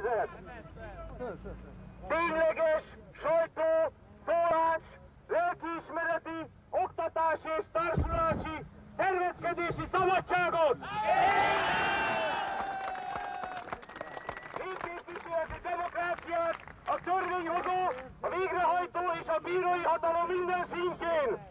nemzet. Tényleges sajtó, szólás, lelkiismereti, oktatási és társulási, szervezkedési szabadságot! Népképviseleti demokráciát a törvényhozó, a végrehajtó és a bírói hatalom minden szintjén!